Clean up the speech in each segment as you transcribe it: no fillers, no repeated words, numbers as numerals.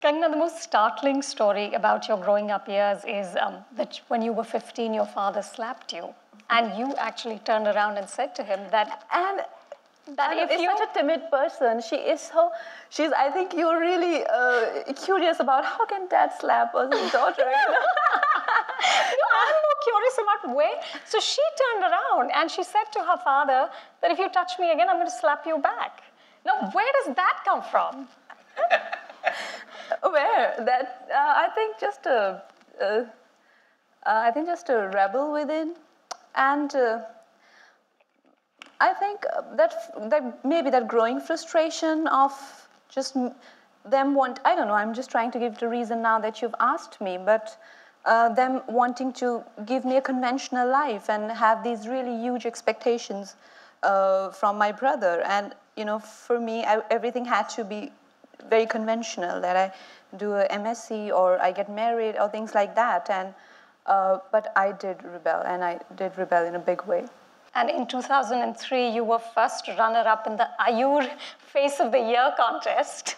Kangana, the most startling story about your growing up years is that when you were 15, your father slapped you. And you actually turned around and said to him that... And if you're such a timid person, she's, I think you're really curious about how can dad slap his daughter? No, I'm more curious about where. So she turned around and she said to her father that if you touch me again, I'm going to slap you back. Now, where does that come from? Where? That I think just a rebel within, and I think that maybe that growing frustration of just them I don't know. I'm just trying to give the reason now that you've asked me, but them wanting to give me a conventional life and have these really huge expectations from my brother, and for me, everything had to be very conventional, that I do a MSc or I get married or things like that. And but I did rebel, and I did rebel in a big way. And in 2003, you were first runner-up in the Ayur Face of the Year contest.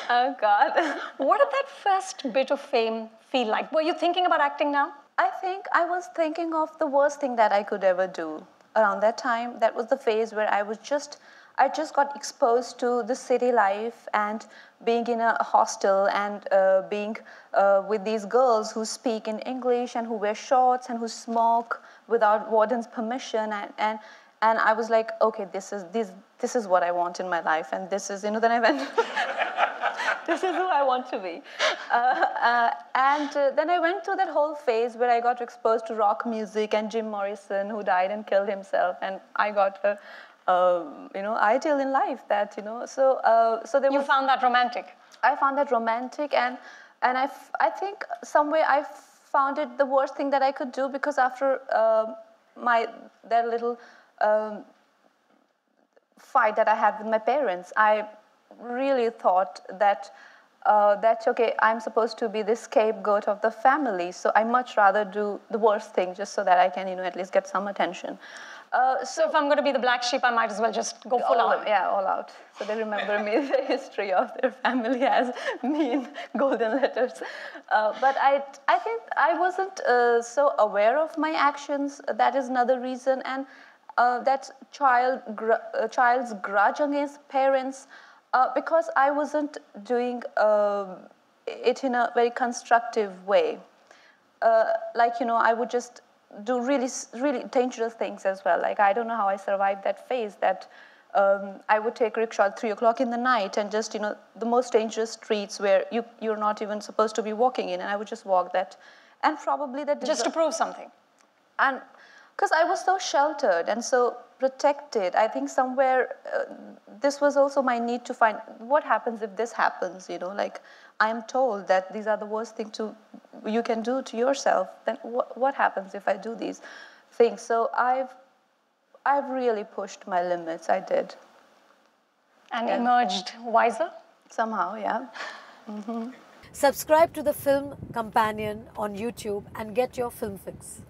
Oh, God. What did that first bit of fame feel like? Were you thinking about acting now? I think I was thinking of the worst thing that I could ever do around that time. That was the phase where I just got exposed to the city life and being in a hostel and being with these girls who speak in English and who wear shorts and who smoke without warden's permission. And I was like, okay, this is what I want in my life. And this is, then I went, this is who I want to be. Then I went through that whole phase where I got exposed to rock music and Jim Morrison, who died and killed himself. And I got ideal in life that, so there was... You found that romantic? I found that romantic, and I think some way I found it the worst thing that I could do, because after that little fight that I had with my parents, I really thought that that's okay, I'm supposed to be the scapegoat of the family, so I much rather do the worst thing just so that I can, at least get some attention. So if I'm going to be the black sheep, I might as well just go full out. Yeah, all out. So they remember me, the history of their family as me in golden letters. But I think I wasn't so aware of my actions. That is another reason. And that child's grudge against parents, because I wasn't doing it in a very constructive way. I would just do really, really dangerous things as well. Like, I don't know how I survived that phase, that I would take rickshaw at 3 o'clock in the night and just, the most dangerous streets where you're not even supposed to be walking in, and I would just walk that. And probably that... Just to prove something. And because I was so sheltered and so protected, I think somewhere this was also my need to find, what happens if this happens, like I'm told that these are the worst things you can do to yourself, then what happens if I do these things? So I've really pushed my limits, I did. And emerged wiser? Somehow, yeah. Mm-hmm. Subscribe to the Film Companion on YouTube and get your film fix.